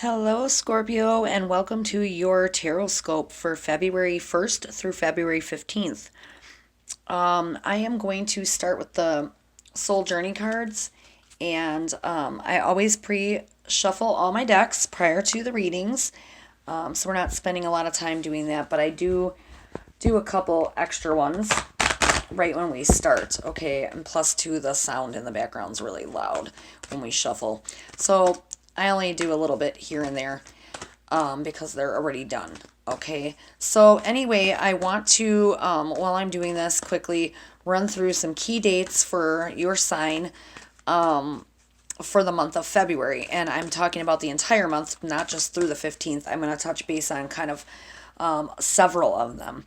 Hello, Scorpio, and welcome to your Tarotscope for February 1st through February 15th. I am going to start with the Soul Journey cards, and I always pre shuffle all my decks prior to the readings, so we're not spending a lot of time doing that, but I do a couple extra ones right when we start, okay? And plus, two, the sound in the background's really loud when we shuffle. So I only do a little bit here and there because they're already done, okay? So anyway, I want to, while I'm doing this, quickly run through some key dates for your sign for the month of February. And I'm talking about the entire month, not just through the 15th. I'm going to touch base on kind of several of them.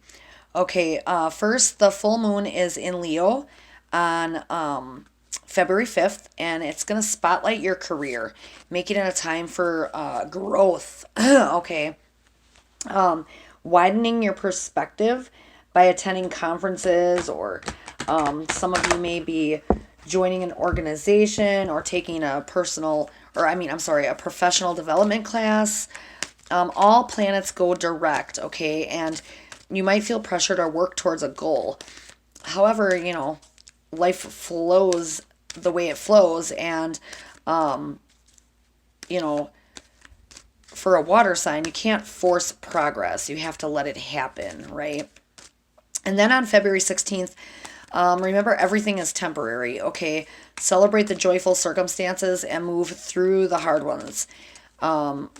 Okay, first, the full moon is in Leo on February 5th, and it's going to spotlight your career, making it a time for growth. Okay, widening your perspective by attending conferences, or some of you may be joining an organization or taking a a professional development class. All planets go direct, okay, and you might feel pressure to work towards a goal. However, life flows the way it flows, and you know, for a water sign, you can't force progress. You have to let it happen, right? And then on February 16th, remember everything is temporary, okay? Celebrate the joyful circumstances and move through the hard ones,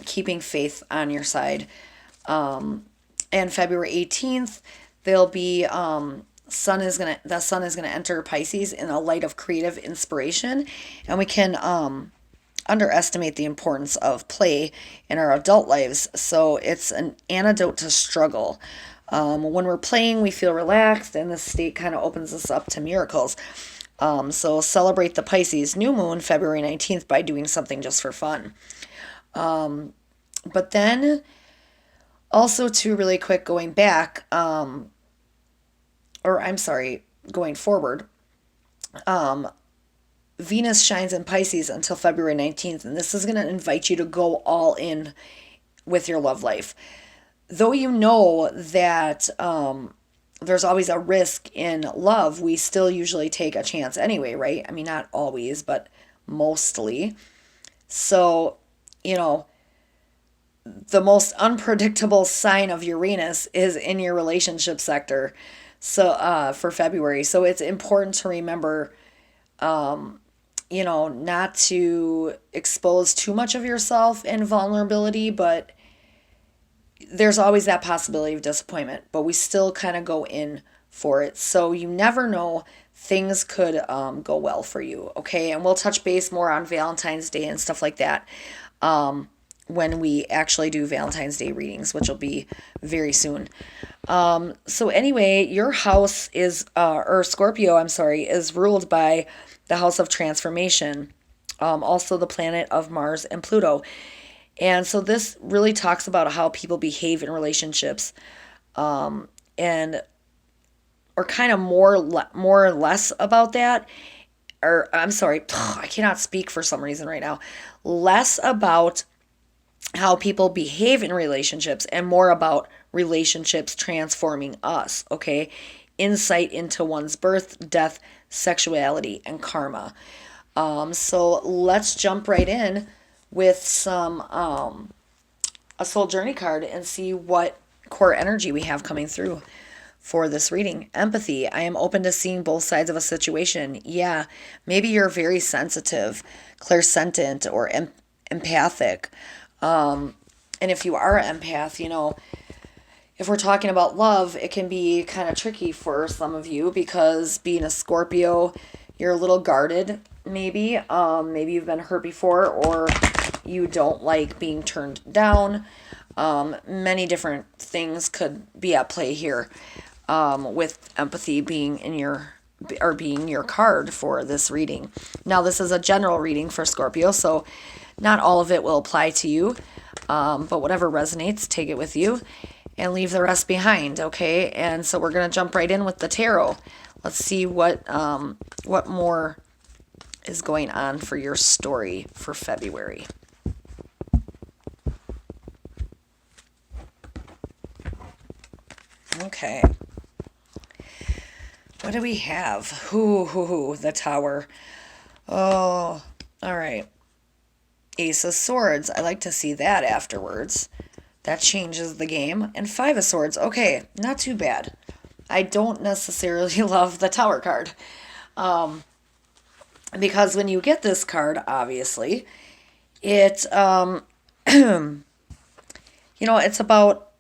keeping faith on your side. And February 18th, there'll be the sun is gonna enter Pisces in a light of creative inspiration, and we can underestimate the importance of play in our adult lives. So it's an antidote to struggle. When we're playing, we feel relaxed, and this state kind of opens us up to miracles. So celebrate the Pisces new moon February 19th by doing something just for fun. But then also, too, really quick, going back, going forward, Venus shines in Pisces until February 19th, and this is going to invite you to go all in with your love life. Though you know that there's always a risk in love, we still usually take a chance anyway, right? I mean, not always, but mostly. So, the most unpredictable sign of Uranus is in your relationship sector. So for February, so it's important to remember, not to expose too much of yourself and vulnerability, but there's always that possibility of disappointment. But we still kind of go in for it. So you never know, things could go well for you. Okay, and we'll touch base more on Valentine's Day and stuff like that. When we actually do Valentine's Day readings, which will be very soon. So anyway, your house is, or Scorpio, I'm sorry, is ruled by the house of transformation, also the planet of Mars and Pluto. And so this really talks about how people behave in relationships, and or kind of more or less about that. Or I'm sorry, I cannot speak for some reason right now. Less about how people behave in relationships and more about relationships transforming us, okay? Insight into one's birth, death, sexuality, and karma. So let's jump right in with some a soul journey card and see what core energy we have coming through for this reading. Empathy. I am open to seeing both sides of a situation. Yeah, maybe you're very sensitive, clairsentient, or empathic. And if you are an empath, if we're talking about love, it can be kind of tricky for some of you because being a Scorpio, you're a little guarded, maybe. Maybe you've been hurt before, or you don't like being turned down. Many different things could be at play here, with empathy being being your card for this reading. Now, this is a general reading for Scorpio, so not all of it will apply to you, but whatever resonates, take it with you and leave the rest behind, okay? And so we're going to jump right in with the tarot. Let's see what more is going on for your story for February. Okay. What do we have? The Tower. Oh, all right. Ace of Swords. I like to see that afterwards. That changes the game. And Five of Swords. Okay, not too bad. I don't necessarily love the Tower card. Um, because when you get this card, obviously, it, it's about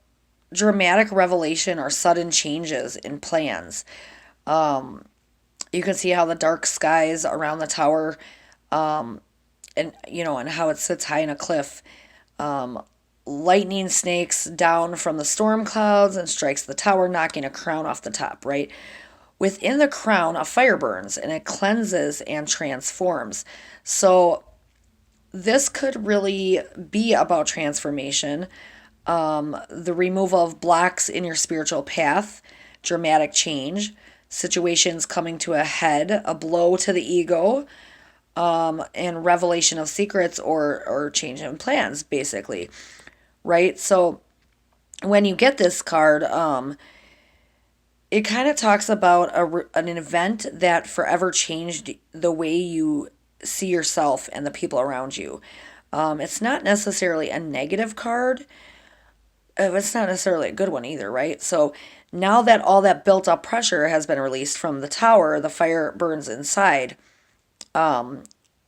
dramatic revelation or sudden changes in plans. You can see how the dark skies around the tower, and how it sits high in a cliff. Lightning snakes down from the storm clouds and strikes the tower, knocking a crown off the top, right? Within the crown, a fire burns and it cleanses and transforms. So, this could really be about transformation, the removal of blocks in your spiritual path, dramatic change, situations coming to a head, a blow to the ego, and revelation of secrets or change in plans, basically, right? So when you get this card, it kind of talks about an event that forever changed the way you see yourself and the people around you. It's not necessarily a negative card. It's not necessarily a good one either, right? So now that all that built up pressure has been released from the tower, the fire burns inside. But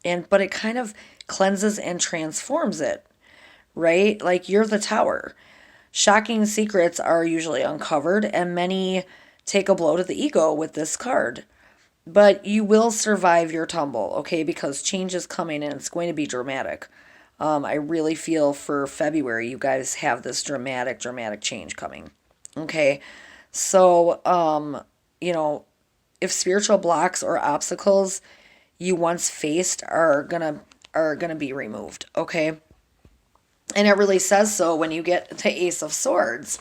it kind of cleanses and transforms it, right? Like you're the tower. Shocking secrets are usually uncovered, and many take a blow to the ego with this card. But you will survive your tumble, okay? Because change is coming and it's going to be dramatic. I really feel for February, you guys have this dramatic change coming. Okay. So, if spiritual blocks or obstacles you once faced are gonna be removed, okay? And it really says so when you get the Ace of Swords,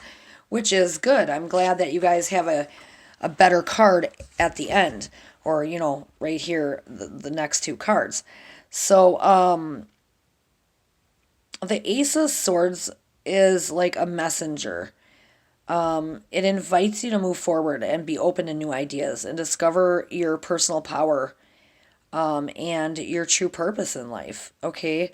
which is good. I'm glad that you guys have a better card at the end, or right here, the next two cards. So, the Ace of Swords is like a messenger. It invites you to move forward and be open to new ideas and discover your personal power, and your true purpose in life. Okay.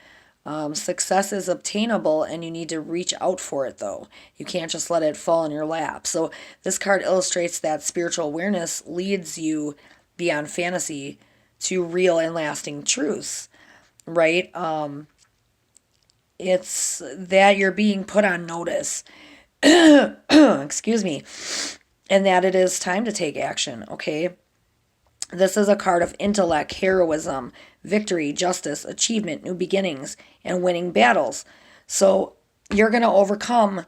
Success is obtainable and you need to reach out for it, though. You can't just let it fall in your lap. So, this card illustrates that spiritual awareness leads you beyond fantasy to real and lasting truths, right? It's that you're being put on notice, excuse me, and that it is time to take action, okay? This is a card of intellect, heroism, victory, justice, achievement, new beginnings, and winning battles. So you're going to overcome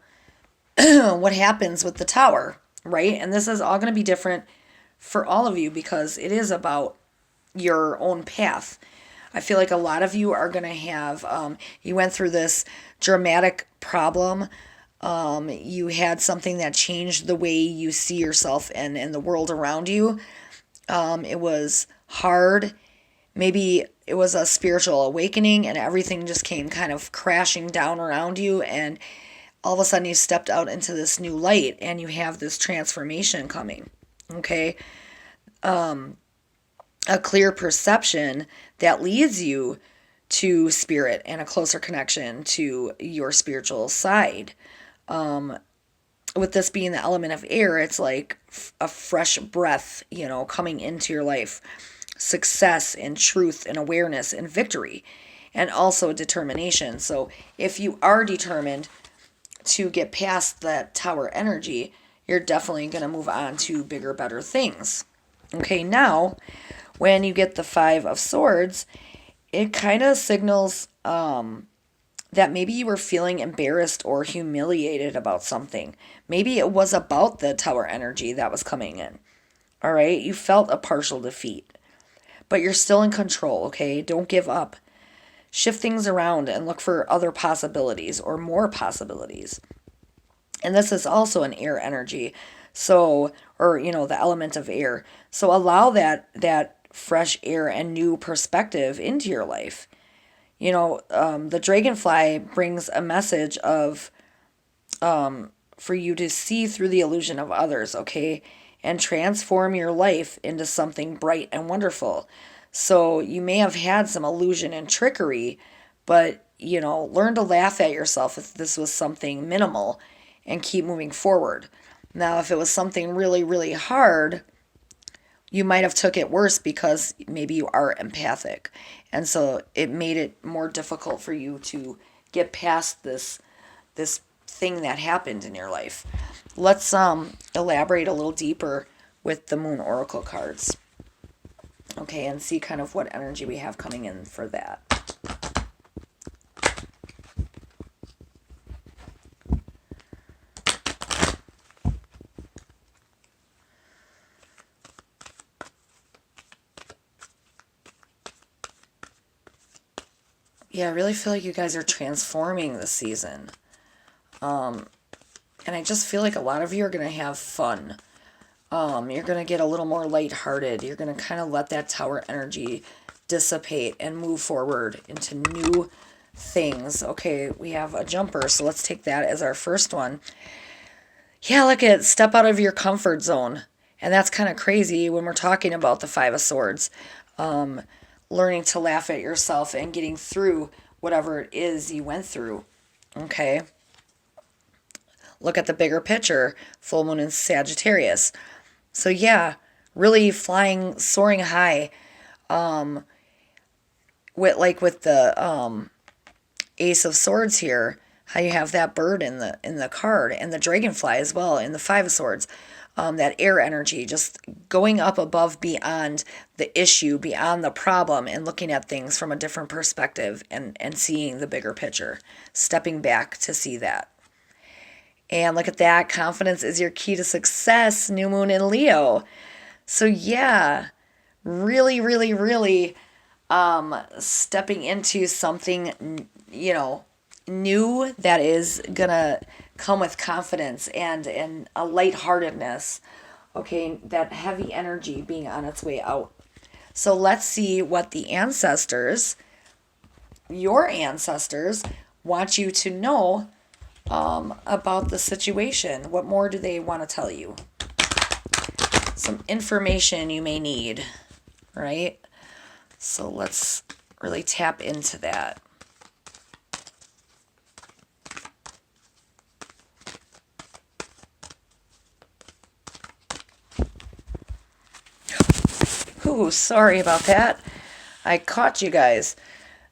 what happens with the tower, right? And this is all going to be different for all of you because it is about your own path. I feel like a lot of you are going to have, you went through this dramatic problem. You had something that changed the way you see yourself and the world around you. It was hard. Maybe it was a spiritual awakening and everything just came kind of crashing down around you. And all of a sudden you stepped out into this new light and you have this transformation coming. Okay. A clear perception that leads you to spirit and a closer connection to your spiritual side. With this being the element of air, it's like a fresh breath, coming into your life. Success and truth and awareness and victory, and also determination. So, if you are determined to get past that tower energy, you're definitely going to move on to bigger, better things. Okay, now, when you get the Five of Swords, it kind of signals that maybe you were feeling embarrassed or humiliated about something. Maybe it was about the tower energy that was coming in. All right, you felt a partial defeat, but you're still in control, okay? Don't give up. Shift things around and look for other possibilities or more possibilities. And this is also an air energy. So, or the element of air. So allow that fresh air and new perspective into your life. The dragonfly brings a message of for you to see through the illusion of others, okay? And transform your life into something bright and wonderful. So you may have had some illusion and trickery, but learn to laugh at yourself if this was something minimal and keep moving forward. Now, if it was something really, really hard, you might have took it worse because maybe you are empathic. And so it made it more difficult for you to get past this thing that happened in your life. Let's elaborate a little deeper with the Moon Oracle cards. Okay, and see kind of what energy we have coming in for that. Yeah, I really feel like you guys are transforming this season. And I just feel like a lot of you are going to have fun. You're going to get a little more lighthearted. You're going to kind of let that tower energy dissipate and move forward into new things. Okay, we have a jumper, so let's take that as our first one. Yeah, look at step out of your comfort zone. And that's kind of crazy when we're talking about the Five of Swords. Learning to laugh at yourself and getting through whatever it is you went through. Okay? Look at the bigger picture. Full moon in Sagittarius. So yeah, really flying, soaring high. With the Ace of Swords here, how you have that bird in the card, and the dragonfly as well in the Five of Swords. That air energy, just going up above, beyond the issue, beyond the problem, and looking at things from a different perspective, and seeing the bigger picture, stepping back to see that. And look at that, confidence is your key to success, new moon in Leo. So yeah, really, really, really stepping into something, new that is gonna come with confidence and a lightheartedness. Okay, that heavy energy being on its way out. So let's see what the ancestors, your ancestors, want you to know about the situation. What more do they want to tell you? Some information you may need, right? So let's really tap into that. Ooh, sorry about that. I caught you guys.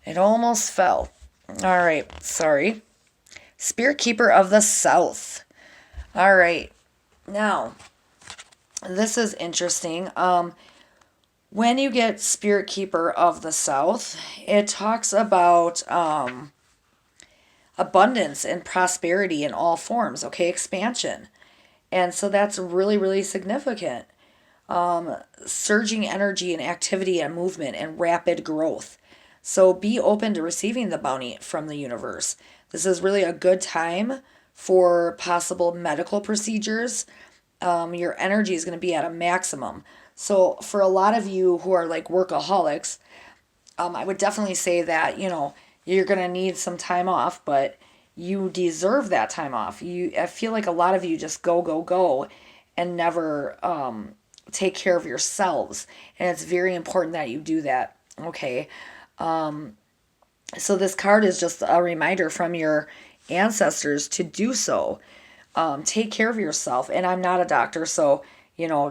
It almost fell. All right, sorry. Spirit Keeper of the South. All right. Now, this is interesting. When you get Spirit Keeper of the South, it talks about abundance and prosperity in all forms, okay? Expansion. And so that's really, really significant. Surging energy and activity and movement and rapid growth. So be open to receiving the bounty from the universe. This is really a good time for possible medical procedures. Your energy is going to be at a maximum. So for a lot of you who are like workaholics, I would definitely say that, you're going to need some time off, but you deserve that time off. I feel like a lot of you just go, go, go and never take care of yourselves. And it's very important that you do that. Okay. So this card is just a reminder from your ancestors to do so. Take care of yourself. And I'm not a doctor, so,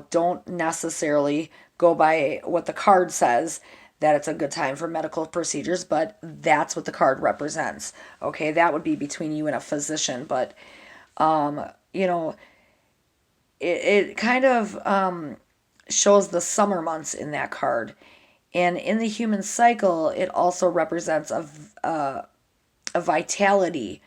don't necessarily go by what the card says, that it's a good time for medical procedures, but that's what the card represents. Okay, that would be between you and a physician, but, it kind of shows the summer months in that card. And in the human cycle, it also represents a vitality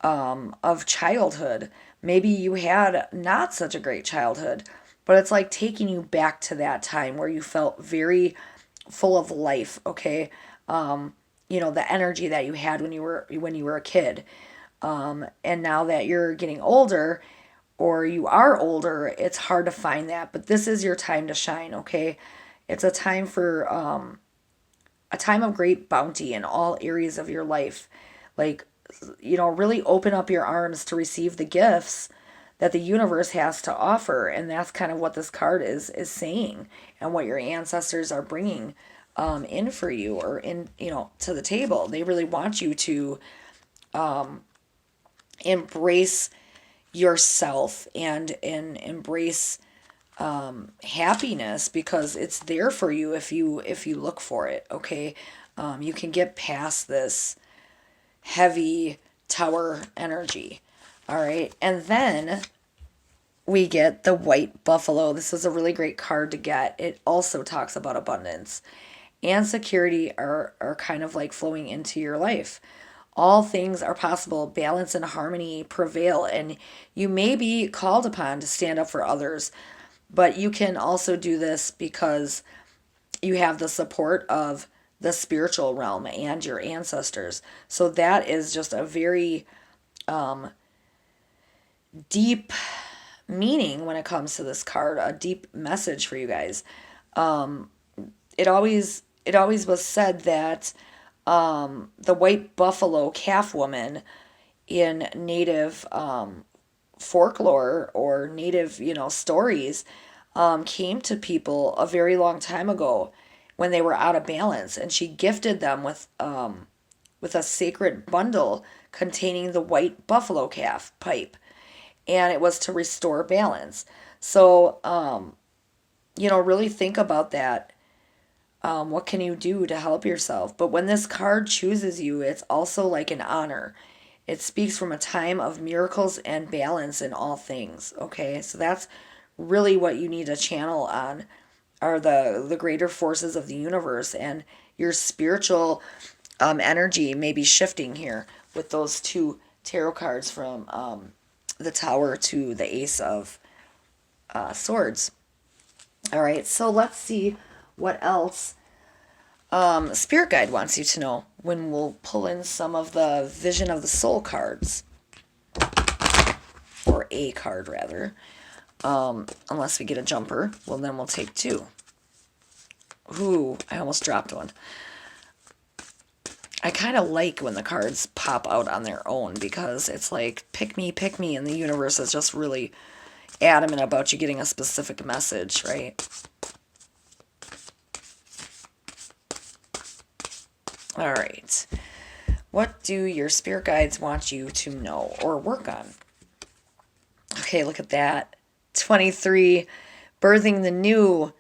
of childhood. Maybe you had not such a great childhood, but it's like taking you back to that time where you felt very full of life, okay? The energy that you had when you were a kid. And now that you're getting older, or you are older, it's hard to find that, but this is your time to shine, okay? It's a time for a time of great bounty in all areas of your life. Like really open up your arms to receive the gifts that the universe has to offer. And that's kind of what this card is saying, and what your ancestors are bringing in for you, or in, to the table. They really want you to embrace yourself, and embrace happiness, because it's there for you if you look for it. Okay, you can get past this heavy tower energy. All right, and then we get the white buffalo. This is a really great card to get. It also talks about abundance and security are kind of like flowing into your life. All things are possible. Balance and harmony prevail, and you may be called upon to stand up for others, but you can also do this because you have the support of the spiritual realm and your ancestors. So that is just a very deep meaning when it comes to this card, a deep message for you guys. It always was said that the white buffalo calf woman in native folklore, or native, stories, came to people a very long time ago when they were out of balance, and she gifted them with a sacred bundle containing the white buffalo calf pipe, and it was to restore balance. So, really think about that. What can you do to help yourself? But when this card chooses you, it's also like an honor. It speaks from a time of miracles and balance in all things. Okay, so that's really what you need to channel on, are the greater forces of the universe, and your spiritual energy may be shifting here with those two tarot cards, from the Tower to the Ace of Swords. All right, so let's see what else Spirit Guide wants you to know when we'll pull in some of the Vision of the Soul cards, or a card rather. Unless we get a jumper, well, then we'll take two. Ooh, I almost dropped one. I kind of like when the cards pop out on their own, because it's like, pick me, and the universe is just really adamant about you getting a specific message, right? All right. What do your spirit guides want you to know or work on? Okay, look at that. 23, birthing the new.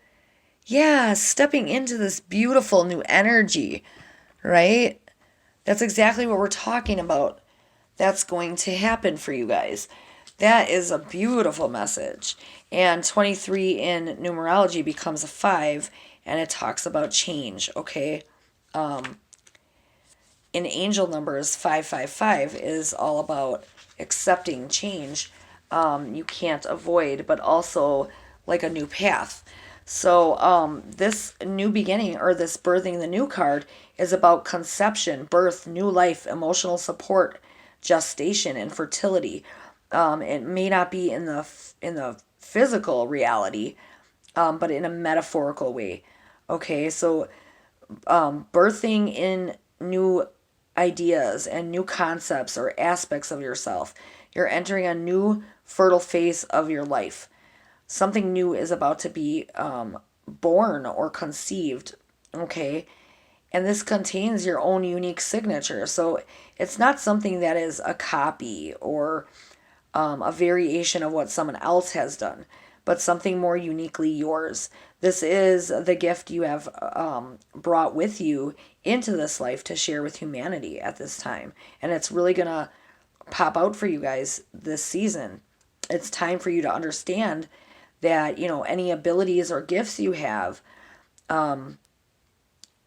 Yeah, stepping into this beautiful new energy, right? That's exactly what we're talking about. That's going to happen for you guys. That is a beautiful message. And 23 in numerology becomes a 5, and it talks about change, okay? In angel numbers, 555 is all about accepting change. You can't avoid, but also like a new path. So this new beginning, or this birthing the new card, is about conception, birth, new life, emotional support, gestation, and fertility. It may not be in the physical reality, but in a metaphorical way. Okay, so birthing in new ideas and new concepts or aspects of yourself. You're entering a new fertile phase of your life. Something new is about to be born or conceived, okay? And this contains your own unique signature. So it's not something that is a copy, or a variation of what someone else has done, but something more uniquely yours. This is the gift you have brought with you into this life to share with humanity at this time. And it's really going to pop out for you guys this season. It's time for you to understand that, any abilities or gifts you have are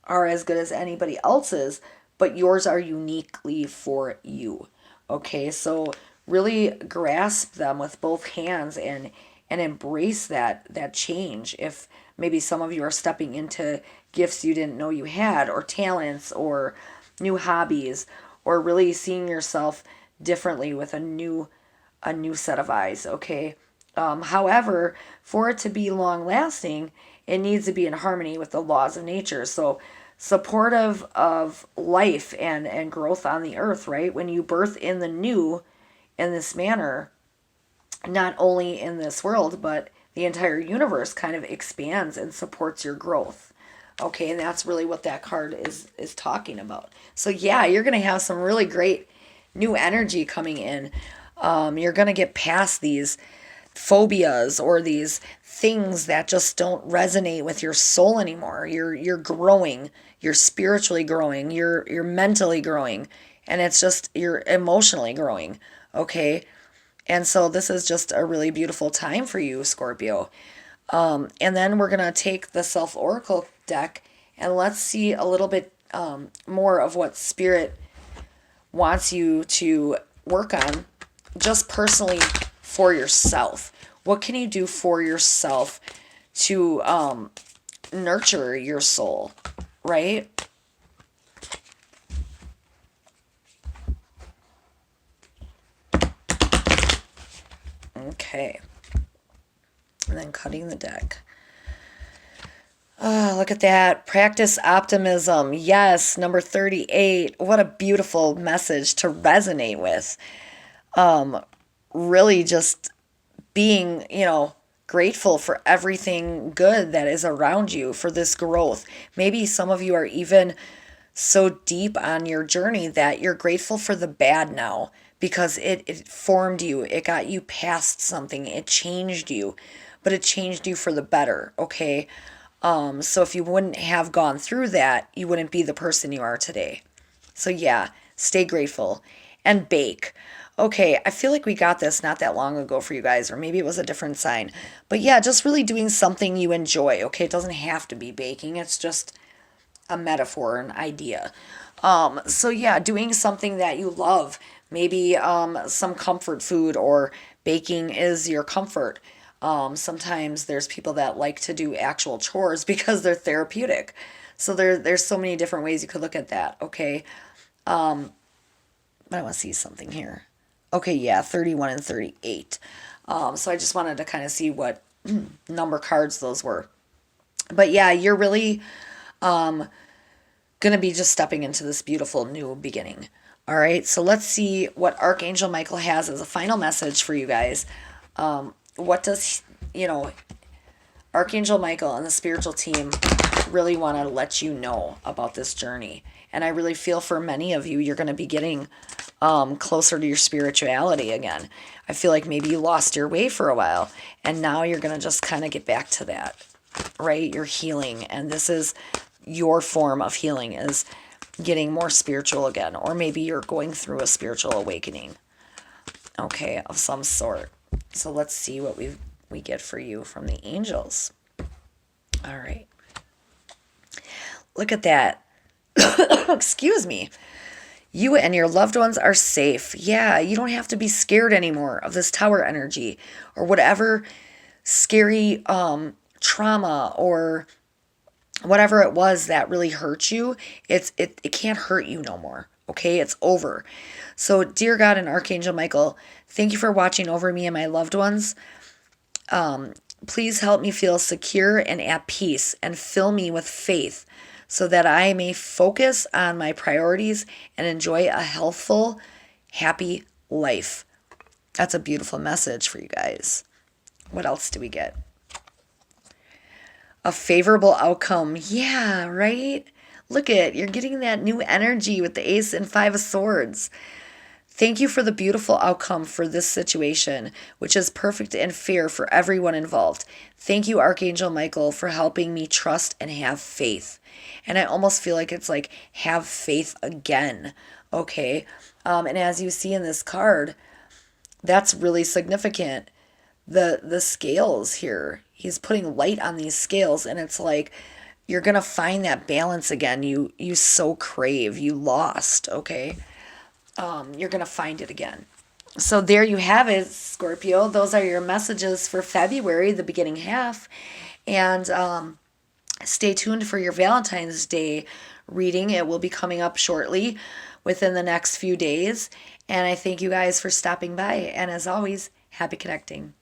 as good as anybody else's, but yours are uniquely for you. Okay, so really grasp them with both hands, and embrace that change. If maybe some of you are stepping into gifts you didn't know you had, or talents, or new hobbies, or really seeing yourself differently with a new set of eyes, okay? However, for it to be long lasting, it needs to be in harmony with the laws of nature. So supportive of life and growth on the earth, right? When you birth in the new in this manner, not only in this world, but the entire universe kind of expands and supports your growth. Okay, and that's really what that card is talking about. So yeah, you're gonna have some really great new energy coming in. You're gonna get past these phobias or these things that just don't resonate with your soul anymore. You're growing, you're spiritually growing, you're mentally growing, and it's just you're emotionally growing. Okay, and so this is just a really beautiful time for you, Scorpio. And then we're going to take the Self Oracle deck and let's see a little bit more of what Spirit wants you to work on just personally for yourself. What can you do for yourself to nurture your soul, right? Okay. And then cutting the deck. Oh, look at that. Practice optimism. Yes, number 38. What a beautiful message to resonate with. Really just being, grateful for everything good that is around you, for this growth. Maybe some of you are even so deep on your journey that you're grateful for the bad now because it formed you. It got you past something. It changed you, but it changed you for the better, okay? So if you wouldn't have gone through that, you wouldn't be the person you are today. So yeah, stay grateful and bake. Okay, I feel like we got this not that long ago for you guys, or maybe it was a different sign. But yeah, just really doing something you enjoy, okay? It doesn't have to be baking, it's just a metaphor, an idea. So yeah, doing something that you love, maybe some comfort food, or baking is your comfort. Sometimes there's people that like to do actual chores because they're therapeutic. So there's so many different ways you could look at that. Okay, I want to see something here. Okay, yeah, 31 and 38. So I just wanted to kind of see what number cards those were. But yeah, you're really going to be just stepping into this beautiful new beginning. All right, so let's see what Archangel Michael has as a final message for you guys. What does, Archangel Michael and the spiritual team really want to let you know about this journey? And I really feel for many of you, you're going to be getting closer to your spirituality again. I feel like maybe you lost your way for a while, and now you're going to just kind of get back to that, right? You're healing, and this is your form of healing, is getting more spiritual again, or maybe you're going through a spiritual awakening, okay, of some sort. So let's see what we get for you from the angels. All right. Look at that. Excuse me. You and your loved ones are safe. Yeah, you don't have to be scared anymore of this tower energy or whatever scary trauma or whatever it was that really hurt you. It can't hurt you no more. Okay, it's over. So, dear God and Archangel Michael, thank you for watching over me and my loved ones. Please help me feel secure and at peace, and fill me with faith so that I may focus on my priorities and enjoy a healthful, happy life. That's a beautiful message for you guys. What else do we get? A favorable outcome. Yeah, right? Look at, you're getting that new energy with the Ace and Five of Swords. Thank you for the beautiful outcome for this situation, which is perfect and fair for everyone involved. Thank you, Archangel Michael, for helping me trust and have faith. And I almost feel like it's like, have faith again. Okay? And as you see in this card, that's really significant. The scales here. He's putting light on these scales, and it's like you're gonna find that balance again. You so crave. You lost, okay? You're gonna find it again. So there you have it, Scorpio. Those are your messages for February, the beginning half. And stay tuned for your Valentine's Day reading. It will be coming up shortly within the next few days. And I thank you guys for stopping by. And as always, happy connecting.